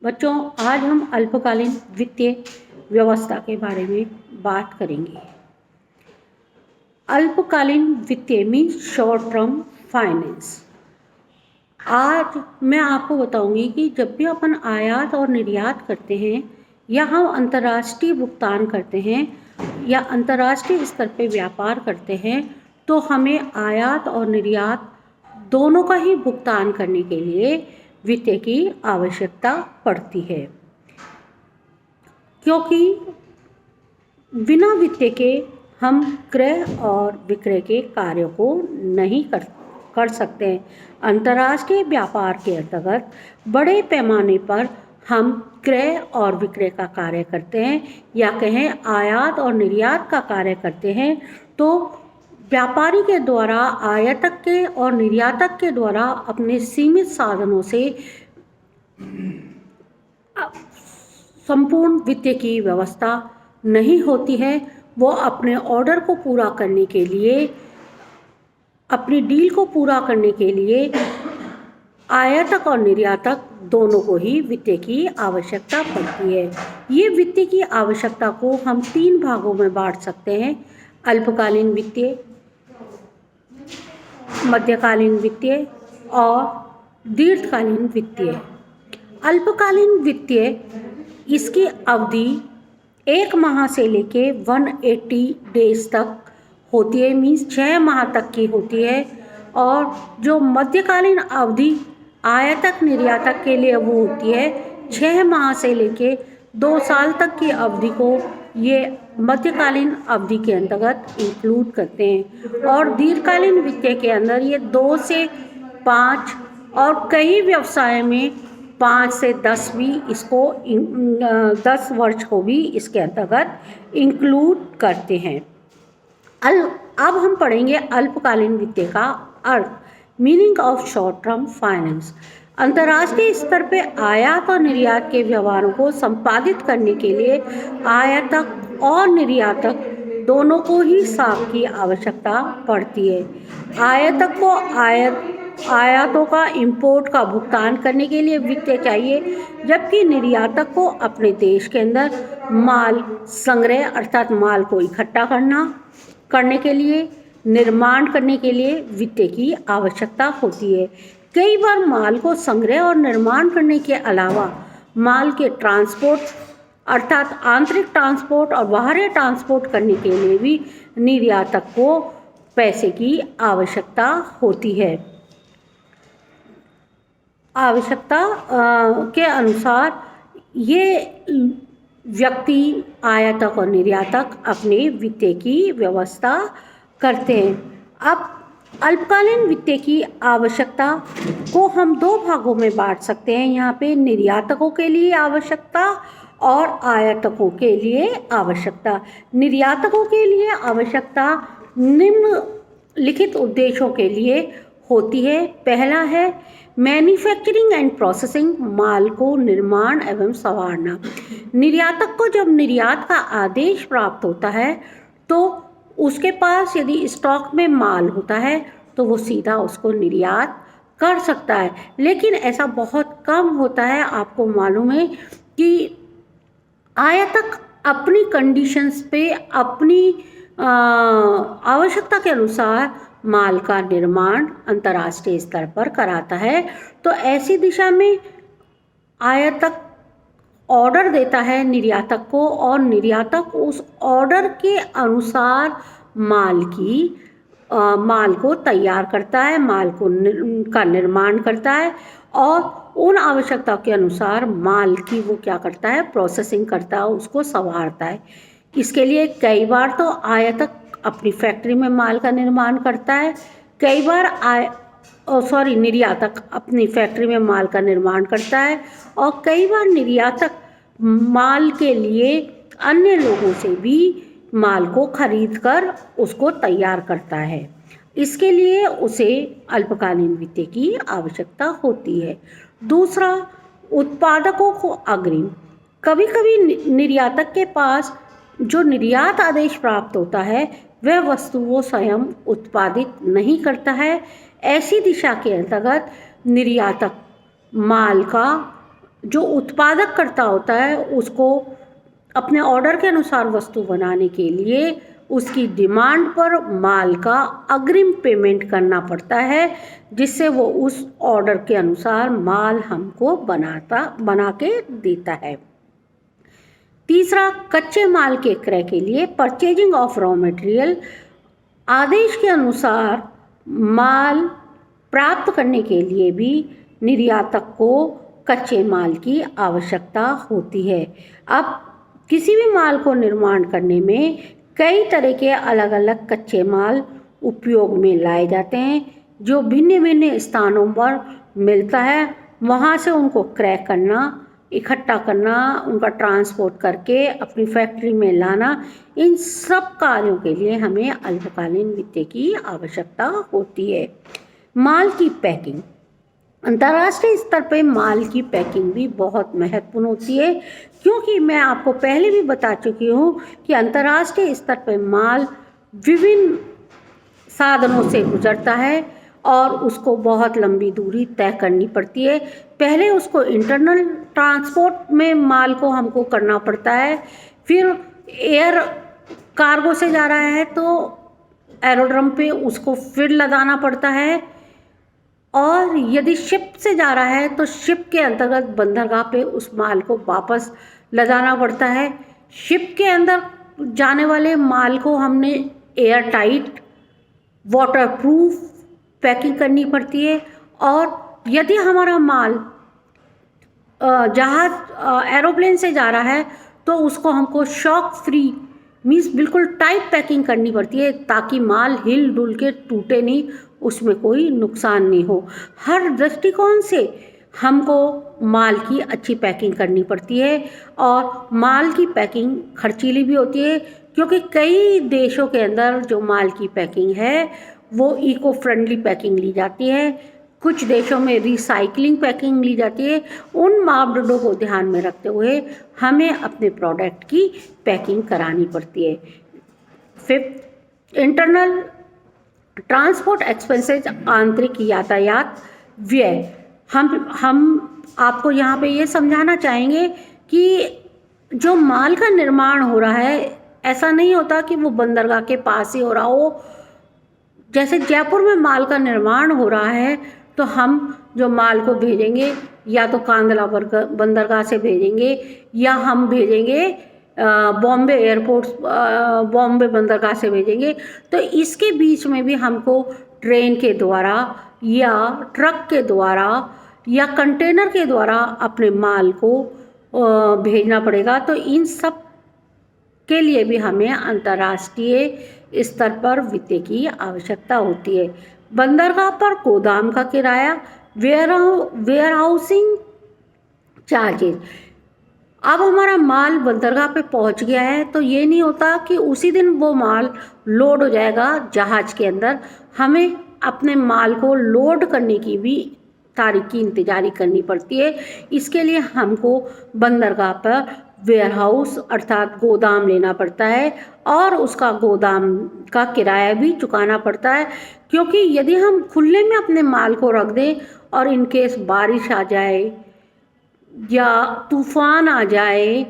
बच्चों, आज हम अल्पकालीन वित्तीय व्यवस्था के बारे में बात करेंगे। अल्पकालीन वित्तीय मीन्स शॉर्ट टर्म फाइनेंस। आज मैं आपको बताऊंगी कि जब भी अपन आयात और निर्यात करते हैं या हम अंतर्राष्ट्रीय भुगतान करते हैं या अंतर्राष्ट्रीय स्तर पे व्यापार करते हैं, तो हमें आयात और निर्यात दोनों का ही भुगतान करने के लिए वित्त की आवश्यकता पड़ती है, क्योंकि बिना वित्त के हम क्रय और विक्रय के कार्यों को नहीं कर सकते हैं। अंतर्राष्ट्रीय व्यापार के अंतर्गत बड़े पैमाने पर हम क्रय और विक्रय का कार्य करते हैं या कहें आयात और निर्यात का कार्य करते हैं, तो व्यापारी के द्वारा आयातक के और निर्यातक के द्वारा अपने सीमित साधनों से संपूर्ण वित्त की व्यवस्था नहीं होती है। वो अपने ऑर्डर को पूरा करने के लिए, अपनी डील को पूरा करने के लिए आयातक और निर्यातक दोनों को ही वित्त की आवश्यकता पड़ती है। ये वित्त की आवश्यकता को हम 3 भागों में बांट सकते हैं: अल्पकालीन वित्तीय, मध्यकालीन वित्तीय और दीर्घकालीन वित्तीय। अल्पकालीन वित्तीय, इसकी अवधि 1 माह से लेके 180 डेज तक होती है, मीन्स 6 माह तक की होती है। और जो मध्यकालीन अवधि आयातक निर्यातक के लिए वो होती है 6 माह से लेके 2 साल तक की अवधि को ये मध्यकालीन अवधि के अंतर्गत इंक्लूड करते हैं। और दीर्घकालीन वित्त के अंदर ये 2 से 5 और कई व्यवसाय में 5 से 10 भी इसको 10 वर्ष को भी इसके अंतर्गत इंक्लूड करते हैं। अब हम पढ़ेंगे अल्पकालीन वित्त का अर्थ, meaning of short term finance. अंतर्राष्ट्रीय स्तर पे आयात और निर्यात के व्यवहारों को संपादित करने के लिए आयातक और निर्यातक दोनों को ही साख की आवश्यकता पड़ती है। आयातक को आयातों का इंपोर्ट का भुगतान करने के लिए वित्त चाहिए, जबकि निर्यातक को अपने देश के अंदर माल संग्रह अर्थात माल को इकट्ठा करने के लिए, निर्माण करने के लिए वित्त की आवश्यकता होती है। कई बार माल को संग्रह और निर्माण करने के अलावा माल के ट्रांसपोर्ट अर्थात आंतरिक ट्रांसपोर्ट और बाहरी ट्रांसपोर्ट करने के लिए भी निर्यातक को पैसे की आवश्यकता होती है। आवश्यकता के अनुसार ये व्यक्ति आयातक और निर्यातक अपने वित्त की व्यवस्था करते हैं। अब अल्पकालीन वित्त की आवश्यकता को हम 2 भागों में बांट सकते हैं। यहाँ पे निर्यातकों के लिए आवश्यकता और आयातकों के लिए आवश्यकता। निर्यातकों के लिए आवश्यकता निम्नलिखित उद्देश्यों के लिए होती है। पहला है मैन्युफैक्चरिंग एंड प्रोसेसिंग, माल को निर्माण एवं संवारना। निर्यातक को जब निर्यात का आदेश प्राप्त होता है तो उसके पास यदि स्टॉक में माल होता है तो वो सीधा उसको निर्यात कर सकता है, लेकिन ऐसा बहुत कम होता है। आपको मालूम है कि आयातक अपनी कंडीशंस पे अपनी आवश्यकता के अनुसार माल का निर्माण अंतर्राष्ट्रीय स्तर पर कराता है। तो ऐसी दिशा में आयातक ऑर्डर देता है निर्यातक को और निर्यातक उस ऑर्डर के अनुसार माल को तैयार करता है, माल का निर्माण करता है और उन आवश्यकताओं के अनुसार माल की वो क्या करता है, प्रोसेसिंग करता है, उसको संवारता है। इसके लिए कई बार तो आयातक अपनी फैक्ट्री में माल का निर्माण करता है, कई बार निर्यातक अपनी फैक्ट्री में माल का निर्माण करता है और कई बार निर्यातक माल के लिए अन्य लोगों से भी माल को खरीद कर उसको तैयार करता है। इसके लिए उसे अल्पकालीन वित्त की आवश्यकता होती है। दूसरा, उत्पादकों को अग्रिम। कभी कभी निर्यातक के पास जो निर्यात आदेश प्राप्त होता है वह वस्तु वो स्वयं उत्पादित नहीं करता है। ऐसी दिशा के अंतर्गत निर्यातक माल का जो उत्पादक करता होता है उसको अपने ऑर्डर के अनुसार वस्तु बनाने के लिए उसकी डिमांड पर माल का अग्रिम पेमेंट करना पड़ता है, जिससे वो उस ऑर्डर के अनुसार माल हमको बना के देता है। तीसरा, कच्चे माल के क्रय के लिए परचेजिंग ऑफ रॉ मटेरियल। आदेश के अनुसार माल प्राप्त करने के लिए भी निर्यातक को कच्चे माल की आवश्यकता होती है। अब किसी भी माल को निर्माण करने में कई तरह के अलग अलग कच्चे माल उपयोग में लाए जाते हैं, जो भिन्न भिन्न स्थानों पर मिलता है। वहाँ से उनको क्रय करना, इकट्ठा करना, उनका ट्रांसपोर्ट करके अपनी फैक्ट्री में लाना, इन सब कार्यों के लिए हमें अल्पकालीन वित्त की आवश्यकता होती है। माल की पैकिंग। अंतर्राष्ट्रीय स्तर पर माल की पैकिंग भी बहुत महत्वपूर्ण होती है, क्योंकि मैं आपको पहले भी बता चुकी हूँ कि अंतर्राष्ट्रीय स्तर पर माल विभिन्न साधनों से गुजरता है और उसको बहुत लंबी दूरी तय करनी पड़ती है। पहले उसको इंटरनल ट्रांसपोर्ट में माल को हमको करना पड़ता है, फिर एयर कार्गो से जा रहा है तो एरोड्रम पे उसको फिर लदाना पड़ता है, और यदि शिप से जा रहा है तो शिप के अंतर्गत बंदरगाह पे उस माल को वापस लदाना पड़ता है। शिप के अंदर जाने वाले माल को हमने एयर टाइट, वाटरप्रूफ पैकिंग करनी पड़ती है। और यदि हमारा माल जहाज एरोप्लेन से जा रहा है तो उसको हमको शॉक फ्री मीन्स बिल्कुल टाइट पैकिंग करनी पड़ती है, ताकि माल हिल डुल के टूटे नहीं, उसमें कोई नुकसान नहीं हो। हर दृष्टिकोण से हमको माल की अच्छी पैकिंग करनी पड़ती है, और माल की पैकिंग खर्चीली भी होती है, क्योंकि कई देशों के अंदर जो माल की पैकिंग है वो इको फ्रेंडली पैकिंग ली जाती है, कुछ देशों में रिसाइकलिंग पैकिंग ली जाती है। उन मापदंडों को ध्यान में रखते हुए हमें अपने प्रोडक्ट की पैकिंग करानी पड़ती है। फिफ्थ, इंटरनल ट्रांसपोर्ट एक्सपेंसेस, आंतरिक यातायात व्यय। हम आपको यहाँ पे ये समझाना चाहेंगे कि जो माल का निर्माण हो रहा है, ऐसा नहीं होता कि वो बंदरगाह के पास ही हो रहा हो। जैसे जयपुर में माल का निर्माण हो रहा है तो हम जो माल को भेजेंगे या तो कांदला बंदरगाह से भेजेंगे, या हम भेजेंगे बॉम्बे एयरपोर्ट, बॉम्बे बंदरगाह से भेजेंगे। तो इसके बीच में भी हमको ट्रेन के द्वारा या ट्रक के द्वारा या कंटेनर के द्वारा अपने माल को भेजना पड़ेगा। तो इन सब के लिए भी हमें अंतर्राष्ट्रीय स्तर पर वित्त की आवश्यकता होती है। बंदरगाह पर गोदाम का किराया, वेयरहाउसिंग चार्जेस। अब हमारा माल बंदरगाह पे पहुंच गया है तो ये नहीं होता कि उसी दिन वो माल लोड हो जाएगा जहाज़ के अंदर। हमें अपने माल को लोड करने की भी तारीख की इंतजारी करनी पड़ती है। इसके लिए हमको बंदरगाह पर वेयरहाउस अर्थात गोदाम लेना पड़ता है, और उसका गोदाम का किराया भी चुकाना पड़ता है, क्योंकि यदि हम खुले में अपने माल को रख दें और इनकेस बारिश आ जाए या तूफान आ जाए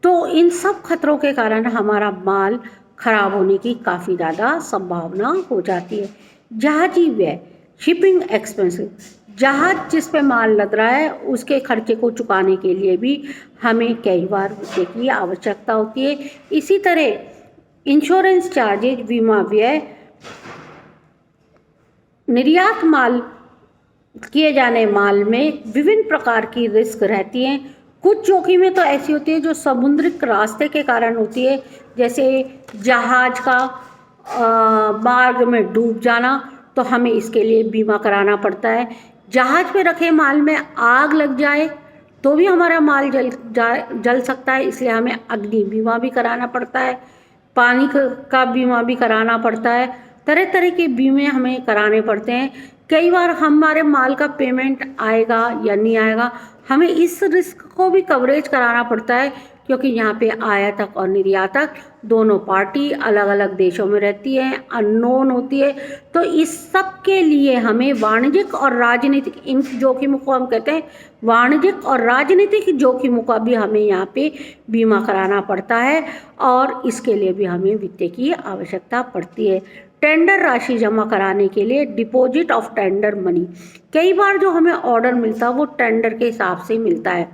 तो इन सब खतरों के कारण हमारा माल खराब होने की काफ़ी ज़्यादा संभावना हो जाती है। जहाजी व्यय, शिपिंग एक्सपेंसेस। जहाज जिस पे माल लद रहा है उसके खर्चे को चुकाने के लिए भी हमें कई बार वित्त की आवश्यकता होती है। इसी तरह इंश्योरेंस चार्जेज, बीमा व्यय। निर्यात माल किए जाने माल में विभिन्न प्रकार की रिस्क रहती हैं। कुछ जोखिमें तो ऐसी होती है जो समुद्रिक रास्ते के कारण होती है, जैसे जहाज का मार्ग में डूब जाना, तो हमें इसके लिए बीमा कराना पड़ता है। जहाज पे रखे माल में आग लग जाए तो भी हमारा माल जल सकता है, इसलिए हमें अग्नि बीमा भी कराना पड़ता है। पानी का बीमा भी कराना पड़ता है। तरह तरह के बीमे हमें कराने पड़ते हैं। कई बार हमारे माल का पेमेंट आएगा या नहीं आएगा, हमें इस रिस्क को भी कवरेज कराना पड़ता है, क्योंकि यहाँ पे आयातक और निर्यातक दोनों पार्टी अलग अलग देशों में रहती है, अननोन होती है। तो इस सब के लिए हमें वाणिज्यिक और राजनीतिक, इन जोखिमों को हम कहते हैं वाणिज्यिक और राजनीतिक जोखिमों का भी हमें यहाँ पे बीमा कराना पड़ता है, और इसके लिए भी हमें वित्त की आवश्यकता पड़ती है। टेंडर राशि जमा कराने के लिए डिपॉजिट ऑफ टेंडर मनी, कई बार जो हमें ऑर्डर मिलता है वो टेंडर के हिसाब से मिलता है।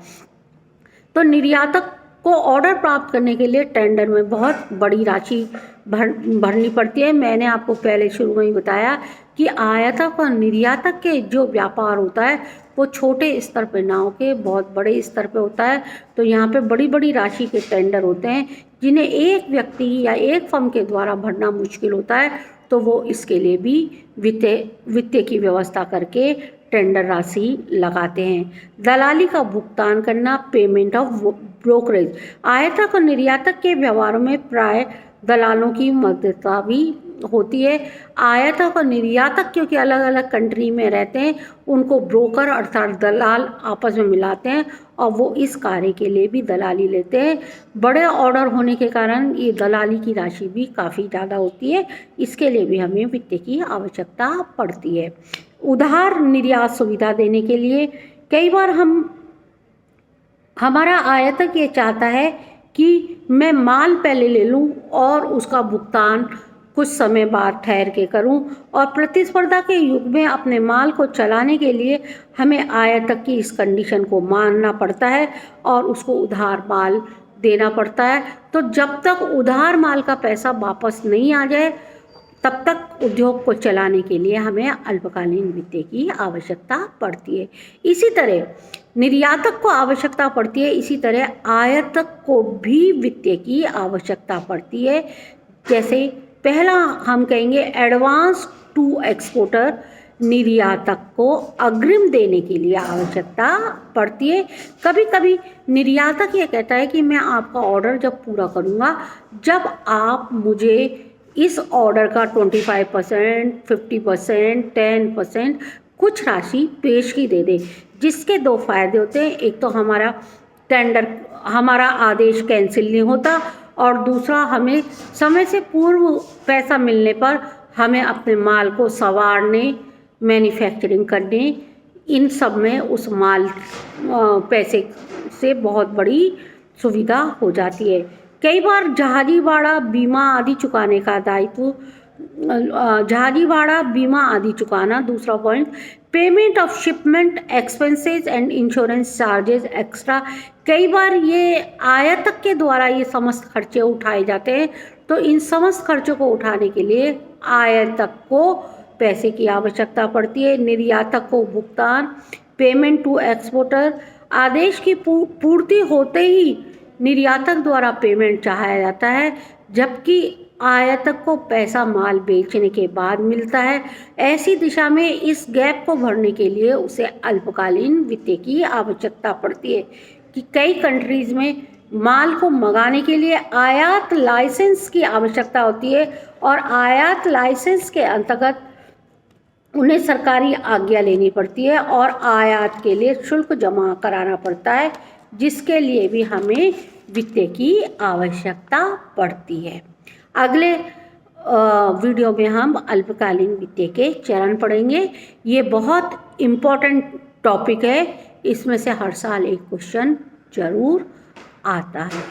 तो निर्यातक को ऑर्डर प्राप्त करने के लिए टेंडर में बहुत बड़ी राशि भरनी पड़ती है। मैंने आपको पहले शुरू में ही बताया कि आयातक और निर्यातक के जो व्यापार होता है वो छोटे स्तर पे ना होके बहुत बड़े स्तर पे होता है। तो यहाँ पे बड़ी बड़ी राशि के टेंडर होते हैं जिन्हें एक व्यक्ति या एक फर्म के द्वारा भरना मुश्किल होता है, तो वो इसके लिए भी वित्त की व्यवस्था करके टेंडर राशि लगाते हैं। दलाली का भुगतान करना, पेमेंट ऑफ ब्रोकरेज, आयातक और निर्यातक के व्यवहारों में प्राय दलालों की मदद भी होती है। आयातक और निर्यातक क्योंकि अलग अलग कंट्री में रहते हैं, उनको ब्रोकर अर्थात दलाल आपस में मिलाते हैं और वो इस कार्य के लिए भी दलाली लेते हैं। बड़े ऑर्डर होने के कारण ये दलाली की राशि भी काफ़ी ज़्यादा होती है, इसके लिए भी हमें वित्त की आवश्यकता पड़ती है। उधार निर्यात सुविधा देने के लिए कई बार हमारा आयातक ये चाहता है कि मैं माल पहले ले लूं और उसका भुगतान कुछ समय बाद ठहर के करूं, और प्रतिस्पर्धा के युग में अपने माल को चलाने के लिए हमें आयातक की इस कंडीशन को मानना पड़ता है और उसको उधार माल देना पड़ता है। तो जब तक उधार माल का पैसा वापस नहीं आ जाए तब तक उद्योग को चलाने के लिए हमें अल्पकालीन वित्त की आवश्यकता पड़ती है। इसी तरह निर्यातक को आवश्यकता पड़ती है, इसी तरह आयातक को भी वित्त की आवश्यकता पड़ती है। जैसे पहला हम कहेंगे एडवांस टू एक्सपोर्टर, निर्यातक को अग्रिम देने के लिए आवश्यकता पड़ती है। कभी कभी निर्यातक ये कहता है कि मैं आपका ऑर्डर जब पूरा करूँगा जब आप मुझे इस ऑर्डर का 25%, 50%, 10% कुछ राशि पेशगी दे दे, जिसके दो फायदे होते हैं। एक तो हमारा आदेश कैंसिल नहीं होता, और दूसरा हमें समय से पूर्व पैसा मिलने पर हमें अपने माल को संवारने, मैन्युफैक्चरिंग करने, इन सब में उस माल पैसे से बहुत बड़ी सुविधा हो जाती है। कई बार जहाजी भाड़ा, बीमा आदि चुकाने का दायित्व, जहाजी भाड़ा, बीमा आदि चुकाना। दूसरा point, payment of shipment expenses and insurance charges extra, कई बार ये आयातक के द्वारा ये समस्त खर्चे उठाए जाते हैं, तो इन समस्त खर्चों को उठाने के लिए आयातक को पैसे की आवश्यकता पड़ती है। निर्यातक को भुगतान, पेमेंट टू एक्सपोर्टर, आदेश की पूर्ति होते ही निर्यातक द्वारा पेमेंट चाहा जाता है, जबकि आयातक को पैसा माल बेचने के बाद मिलता है। ऐसी दिशा में इस गैप को भरने के लिए उसे अल्पकालीन वित्त की आवश्यकता पड़ती है कि कई कंट्रीज़ में माल को मंगाने के लिए आयात लाइसेंस की आवश्यकता होती है, और आयात लाइसेंस के अंतर्गत उन्हें सरकारी आज्ञा लेनी पड़ती है और आयात के लिए शुल्क जमा कराना पड़ता है, जिसके लिए भी हमें वित्त की आवश्यकता पड़ती है। अगले वीडियो में हम अल्पकालीन वित्त के चरण पढ़ेंगे। ये बहुत इम्पोर्टेंट टॉपिक है, इसमें से हर साल एक क्वेश्चन जरूर आता है।